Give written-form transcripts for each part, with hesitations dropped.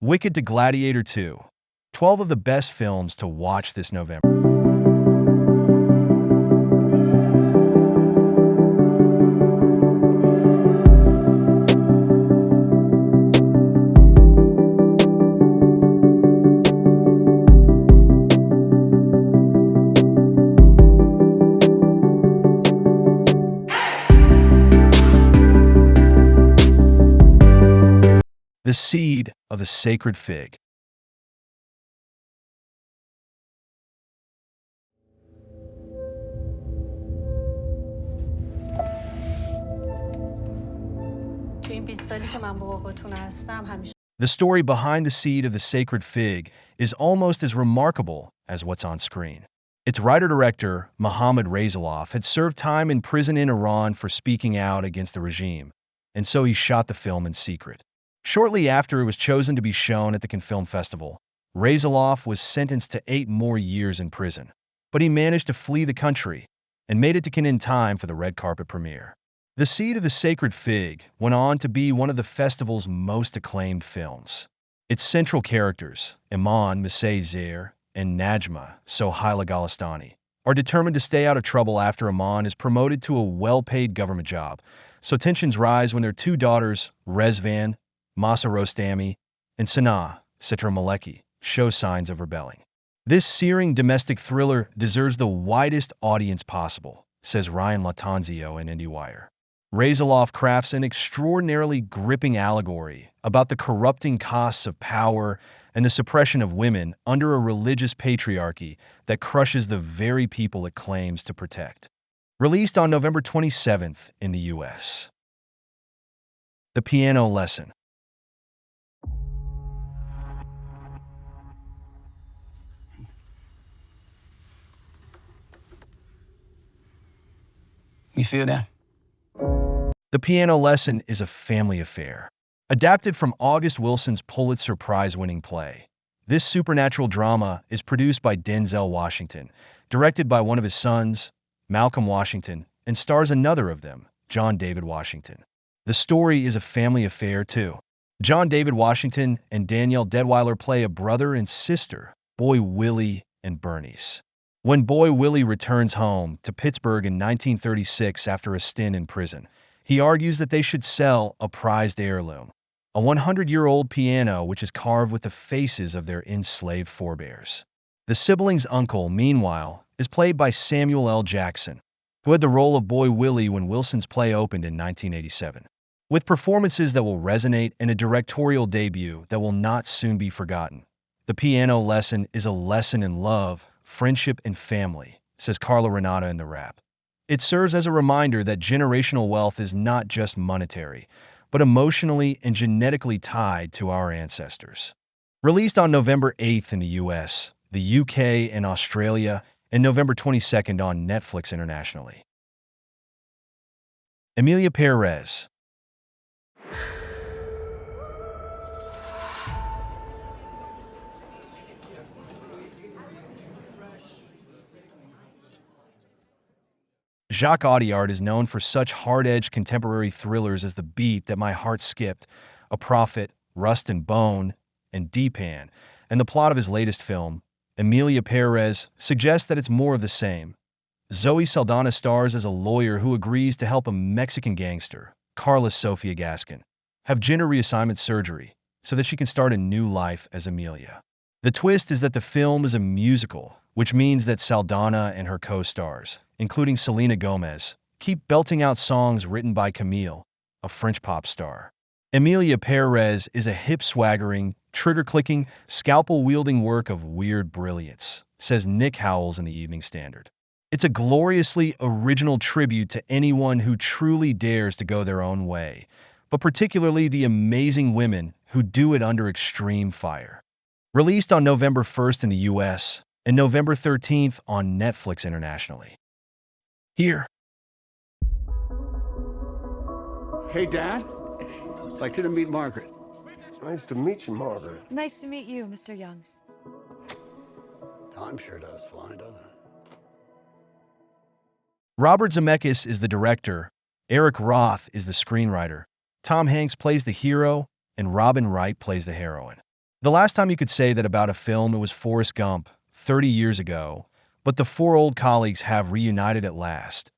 Wicked to Gladiator II. 12 of the best films to watch this November. The Seed of the Sacred Fig. The story behind the Seed of the Sacred Fig is almost as remarkable as what's on screen. Its writer-director, Mohammad Rasoulof, had served time in prison in Iran for speaking out against the regime, and so he shot the film in secret. Shortly after it was chosen to be shown at the Cannes Film Festival, Rasoulof was sentenced to 8 more years in prison, but he managed to flee the country and made it to Cannes in time for the red carpet premiere. The Seed of the Sacred Fig went on to be one of the festival's most acclaimed films. Its central characters, Iman, Misagh Zare, and Najmeh, Soheila Golestani, are determined to stay out of trouble after Iman is promoted to a well-paid government job, so tensions rise when their 2 daughters, Rezvan, Mahsa Rostami, and Setareh Maleki, show signs of rebelling. This searing domestic thriller deserves the widest audience possible, says Ryan Lattanzio in IndieWire. Rasoulof crafts an extraordinarily gripping allegory about the corrupting costs of power and the suppression of women under a religious patriarchy that crushes the very people it claims to protect. Released on November 27th in the U.S. The Piano Lesson. You feel that? The Piano Lesson is a family affair. Adapted from August Wilson's Pulitzer Prize-winning play, this supernatural drama is produced by Denzel Washington, directed by one of his sons, Malcolm Washington, and stars another of them, John David Washington. The story is a family affair, too. John David Washington and Danielle Deadwyler play a brother and sister, Boy Willie and Bernice. When Boy Willie returns home to Pittsburgh in 1936 after a stint in prison, he argues that they should sell a prized heirloom, a 100-year-old piano which is carved with the faces of their enslaved forebears. The siblings' uncle, meanwhile, is played by Samuel L. Jackson, who had the role of Boy Willie when Wilson's play opened in 1987. With performances that will resonate and a directorial debut that will not soon be forgotten, The Piano Lesson is a lesson in love, friendship, and family, says Carla Renata in the rap. It serves as a reminder that generational wealth is not just monetary, but emotionally and genetically tied to our ancestors. Released on November 8th in the US, the UK, and Australia, and November 22nd on Netflix internationally. Amelia Perez. Jacques Audiard is known for such hard-edged contemporary thrillers as The Beat That My Heart Skipped, A Prophet, Rust and Bone, and Deepan, and the plot of his latest film, Amelia Perez, suggests that it's more of the same. Zoe Saldana stars as a lawyer who agrees to help a Mexican gangster, Carla Sofia Gaskin, have gender reassignment surgery so that she can start a new life as Amelia. The twist is that the film is a musical, which means that Saldana and her co-stars, including Selena Gomez, keep belting out songs written by Camille, a French pop star. Amelia Perez is a hip-swaggering, trigger-clicking, scalpel-wielding work of weird brilliance, says Nick Howells in the Evening Standard. It's a gloriously original tribute to anyone who truly dares to go their own way, but particularly the amazing women who do it under extreme fire. Released on November 1st in the US and November 13th on Netflix internationally. Here. Hey, Dad. Like you to meet Margaret. Nice to meet you, Margaret. Nice to meet you, Mr. Young. Time sure does fly, doesn't it? Robert Zemeckis is the director, Eric Roth is the screenwriter, Tom Hanks plays the hero, and Robin Wright plays the heroine. The last time you could say that about a film, it was Forrest Gump, 30 years ago, but the four old colleagues have reunited at last.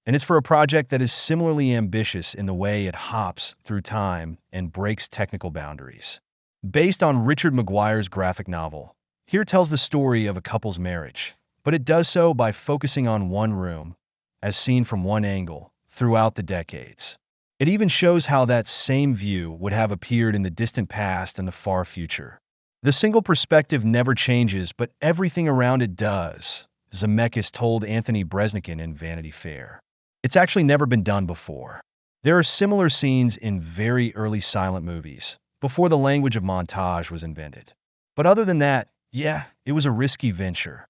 And it's for a project that is similarly ambitious in the way it hops through time and breaks technical boundaries. Based on Richard Maguire's graphic novel, Here tells the story of a couple's marriage, but it does so by focusing on one room, as seen from one angle, throughout the decades. It even shows how that same view would have appeared in the distant past and the far future. The single perspective never changes, but everything around it does, Zemeckis told Anthony Breznican in Vanity Fair. It's actually never been done before. There are similar scenes in very early silent movies, before the language of montage was invented. But other than that, yeah, it was a risky venture.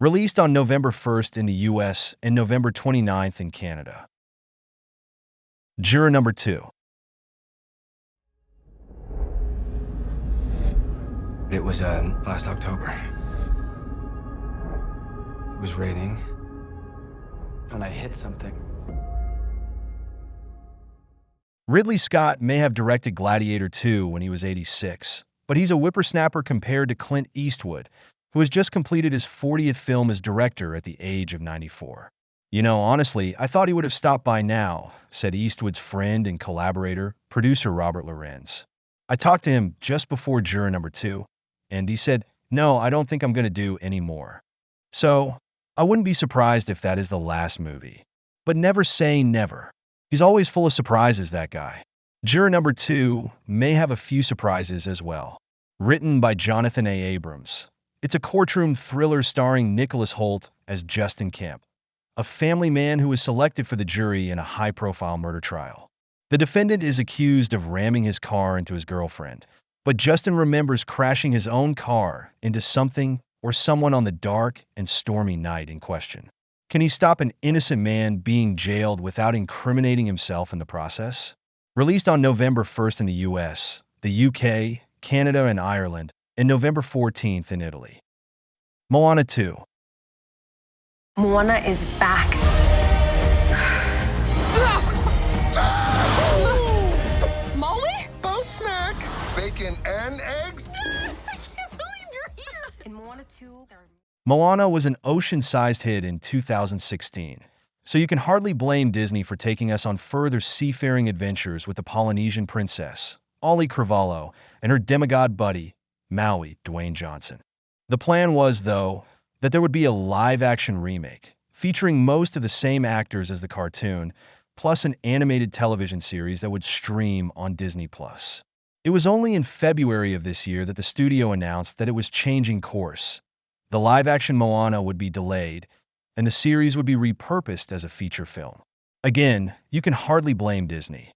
Released on November 1st in the US and November 29th in Canada. Juror number 2. It was last October. It was raining, and I hit something. Ridley Scott may have directed Gladiator II when he was 86, but he's a whippersnapper compared to Clint Eastwood, who has just completed his 40th film as director at the age of 94. You know, honestly, I thought he would have stopped by now, said Eastwood's friend and collaborator, producer Robert Lorenz. I talked to him just before Juror number 2, and he said, "No, I don't think I'm going to do any more." So, I wouldn't be surprised if that is the last movie. But never say never. He's always full of surprises, that guy. Juror number 2 may have a few surprises as well. Written by Jonathan A. Abrams. It's a courtroom thriller starring Nicholas Hoult as Justin Kemp, a family man who was selected for the jury in a high-profile murder trial. The defendant is accused of ramming his car into his girlfriend, but Justin remembers crashing his own car into something or someone on the dark and stormy night in question. Can he stop an innocent man being jailed without incriminating himself in the process? Released on November 1st in the US, the UK, Canada, and Ireland, and November 14th in Italy. Moana II. Moana is back. Molly? Boat snack! Bacon and eggs? I can't believe you're here. In Moana II, Moana was an ocean-sized hit in 2016, so you can hardly blame Disney for taking us on further seafaring adventures with the Polynesian princess, Ollie Cravalho, and her demigod buddy, Maui, Dwayne Johnson. The plan was, though, that there would be a live-action remake, featuring most of the same actors as the cartoon, plus an animated television series that would stream on Disney+. It was only in February of this year that the studio announced that it was changing course. The live-action Moana would be delayed, and the series would be repurposed as a feature film. Again, you can hardly blame Disney.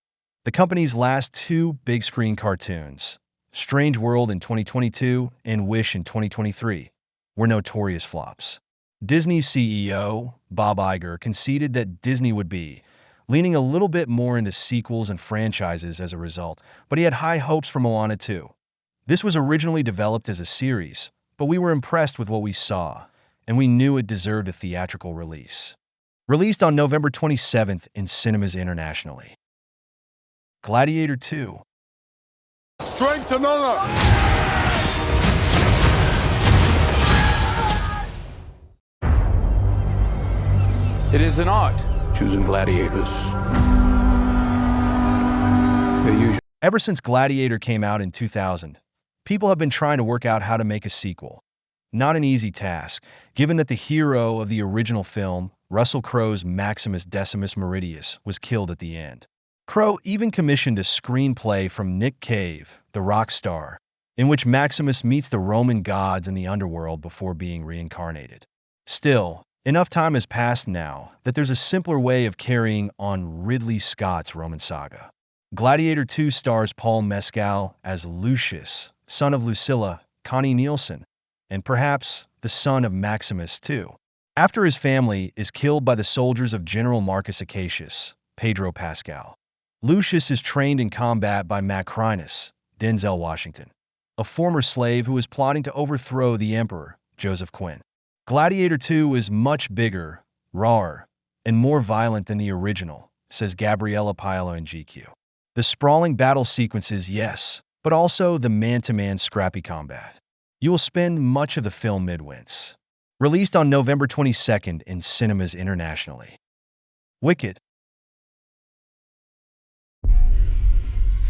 The company's last two big-screen cartoons, Strange World in 2022 and Wish in 2023, were notorious flops. Disney's CEO, Bob Iger, conceded that Disney would be leaning a little bit more into sequels and franchises as a result, but he had high hopes for Moana II. This was originally developed as a series, but we were impressed with what we saw, and we knew it deserved a theatrical release. Released on November 27th in cinemas internationally. Gladiator II. Strength and honor! It is an art, choosing gladiators. The usual. Ever since Gladiator came out in 2000, people have been trying to work out how to make a sequel. Not an easy task, given that the hero of the original film, Russell Crowe's Maximus Decimus Meridius, was killed at the end. Crowe even commissioned a screenplay from Nick Cave, the rock star, in which Maximus meets the Roman gods in the underworld before being reincarnated. Still, enough time has passed now that there's a simpler way of carrying on Ridley Scott's Roman saga. Gladiator II stars Paul Mescal as Lucius, son of Lucilla, Connie Nielsen, and perhaps the son of Maximus too. After his family is killed by the soldiers of General Marcus Acacius, Pedro Pascal, Lucius is trained in combat by Macrinus, Denzel Washington, a former slave who is plotting to overthrow the emperor, Joseph Quinn. Gladiator II is much bigger, rawer, and more violent than the original, says Gabriella Paolo in GQ. The sprawling battle sequences, yes, but also the man-to-man scrappy combat. You will spend much of the film mid-wince. Released on November 22nd in cinemas internationally. Wicked.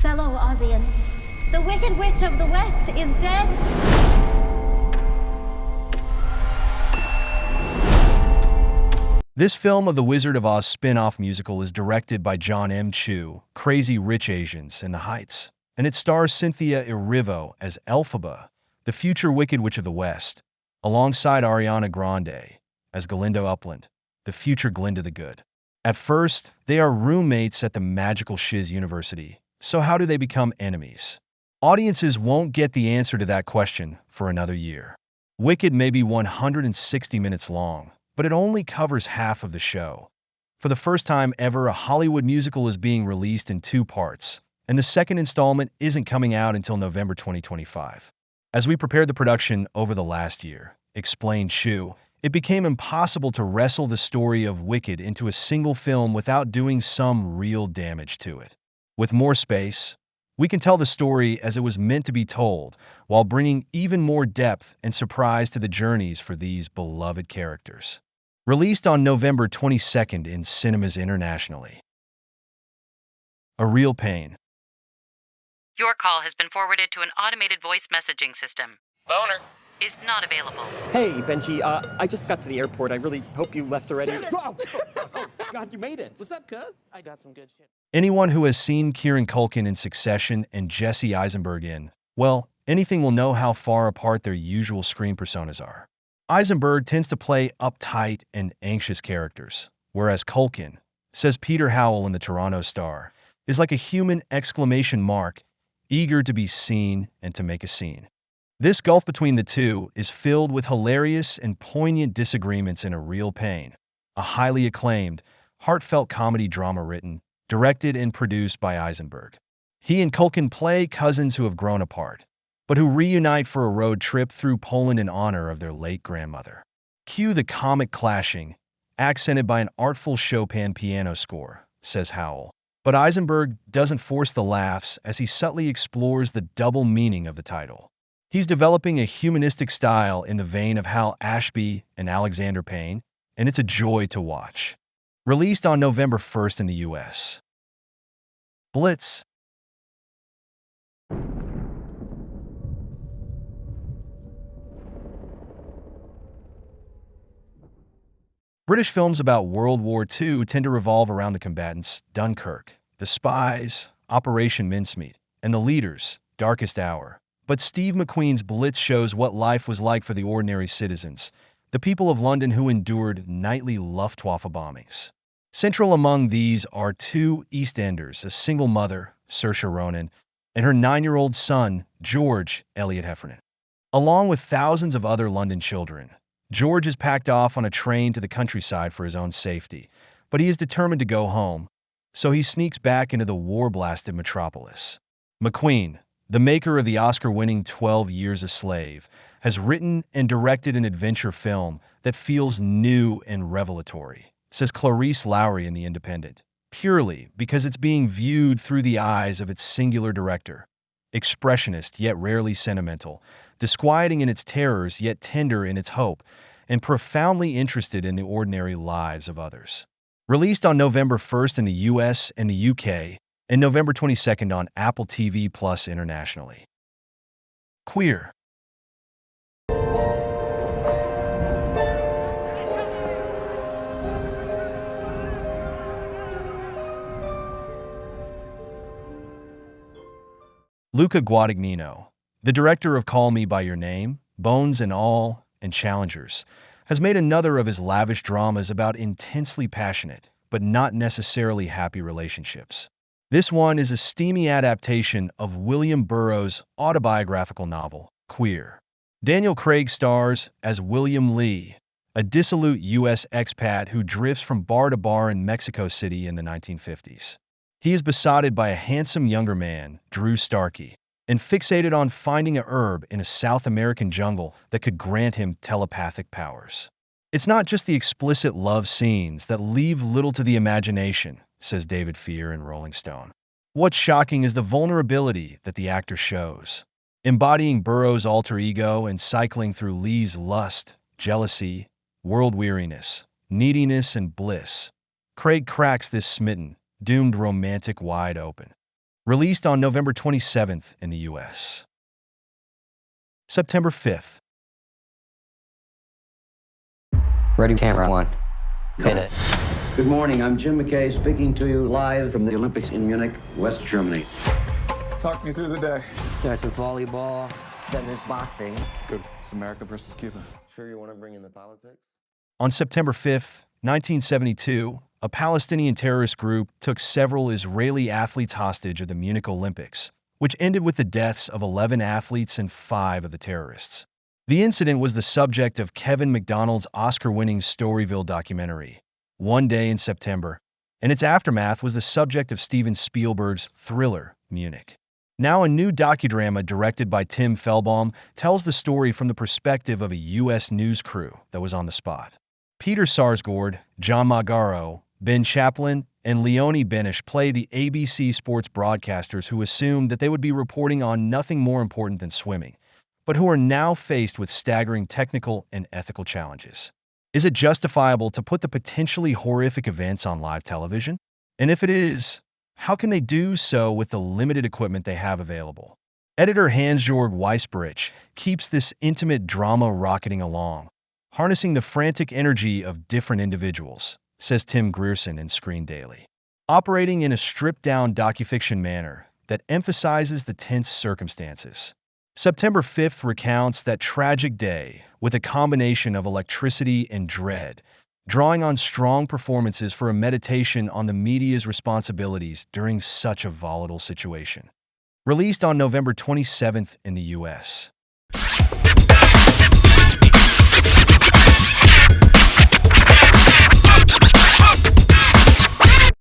Fellow Ozians, the Wicked Witch of the West is dead. This film of the Wizard of Oz spin-off musical is directed by John M. Chu, Crazy Rich Asians in the Heights, and it stars Cynthia Erivo as Elphaba, the future Wicked Witch of the West, alongside Ariana Grande as Glinda Upland, the future Glinda the Good. At first, they are roommates at the magical Shiz University, so how do they become enemies? Audiences won't get the answer to that question for another year. Wicked may be 160 minutes long, but it only covers half of the show. For the first time ever, a Hollywood musical is being released in 2 parts, and the second installment isn't coming out until November 2025. As we prepared the production over the last year, explained Chu, it became impossible to wrestle the story of Wicked into a single film without doing some real damage to it. With more space, we can tell the story as it was meant to be told, while bringing even more depth and surprise to the journeys for these beloved characters. Released on November 22nd in cinemas internationally. A Real Pain. Your call has been forwarded to an automated voice messaging system. Boner is not available. Hey, Benji, I just got to the airport. I really hope you left already. Oh, God, you made it. What's up, cuz? I got some good shit. Anyone who has seen Kieran Culkin in Succession and Jesse Eisenberg in, well, anything will know how far apart their usual screen personas are. Eisenberg tends to play uptight and anxious characters, whereas Culkin, says Peter Howell in the Toronto Star, is like a human exclamation mark, eager to be seen and to make a scene. This gulf between the two is filled with hilarious and poignant disagreements in A Real Pain, a highly acclaimed, heartfelt comedy drama written, directed, and produced by Eisenberg. He and Culkin play cousins who have grown apart, but who reunite for a road trip through Poland in honor of their late grandmother. Cue the comic clashing, accented by an artful Chopin piano score, says Howell. But Eisenberg doesn't force the laughs as he subtly explores the double meaning of the title. He's developing a humanistic style in the vein of Hal Ashby and Alexander Payne, and it's a joy to watch. Released on November 1st in the US. Blitz. British films about World War II tend to revolve around the combatants, Dunkirk, the spies, Operation Mincemeat, and the leaders, Darkest Hour. But Steve McQueen's Blitz shows what life was like for the ordinary citizens, the people of London who endured nightly Luftwaffe bombings. Central among these are 2 EastEnders, a single mother, Saoirse Ronan, and her 9-year-old son, George Elliot Heffernan. Along with thousands of other London children, George is packed off on a train to the countryside for his own safety, but he is determined to go home, so he sneaks back into the war-blasted metropolis. McQueen, the maker of the Oscar-winning 12 Years a Slave, has written and directed an adventure film that feels new and revelatory, says Clarice Lowry in The Independent, purely because it's being viewed through the eyes of its singular director. Expressionist yet rarely sentimental, disquieting in its terrors yet tender in its hope, and profoundly interested in the ordinary lives of others. Released on November 1st in the US and the UK, and November 22nd on Apple TV Plus internationally. Queer. Luca Guadagnino, the director of Call Me By Your Name, Bones and All, and Challengers, has made another of his lavish dramas about intensely passionate, but not necessarily happy relationships. This one is a steamy adaptation of William Burroughs' autobiographical novel, Queer. Daniel Craig stars as William Lee, a dissolute U.S. expat who drifts from bar to bar in Mexico City in the 1950s. He is besotted by a handsome younger man, Drew Starkey, and fixated on finding a herb in a South American jungle that could grant him telepathic powers. It's not just the explicit love scenes that leave little to the imagination, says David Fear in Rolling Stone. What's shocking is the vulnerability that the actor shows. Embodying Burroughs' alter ego and cycling through Lee's lust, jealousy, world-weariness, neediness, and bliss, Craig cracks this smitten, doomed romantic wide open. Released on November 27th in the U.S. September 5th. Ready, camera one. Hit it. Good morning, I'm Jim McKay speaking to you live from the Olympics in Munich, West Germany. Talk me through the day. Starts with volleyball, then there's boxing. Good. It's America versus Cuba. Sure you want to bring in the politics? On September 5th, 1972, a Palestinian terrorist group took several Israeli athletes hostage at the Munich Olympics, which ended with the deaths of 11 athletes and 5 of the terrorists. The incident was the subject of Kevin McDonald's Oscar-winning Storyville documentary, One Day in September, and its aftermath was the subject of Steven Spielberg's thriller, Munich. Now a new docudrama directed by Tim Fellbaum tells the story from the perspective of a U.S. news crew that was on the spot. Peter Sarsgaard, John Magaro, Ben Chaplin, and Leonie Benish play the ABC sports broadcasters who assumed that they would be reporting on nothing more important than swimming, but who are now faced with staggering technical and ethical challenges. Is it justifiable to put the potentially horrific events on live television? And if it is, how can they do so with the limited equipment they have available? Editor Hans-Georg Weisbrich keeps this intimate drama rocketing along, harnessing the frantic energy of different individuals, says Tim Grierson in Screen Daily. Operating in a stripped-down docufiction manner that emphasizes the tense circumstances. September 5th recounts that tragic day with a combination of electricity and dread, drawing on strong performances for a meditation on the media's responsibilities during such a volatile situation. Released on November 27th in the U.S.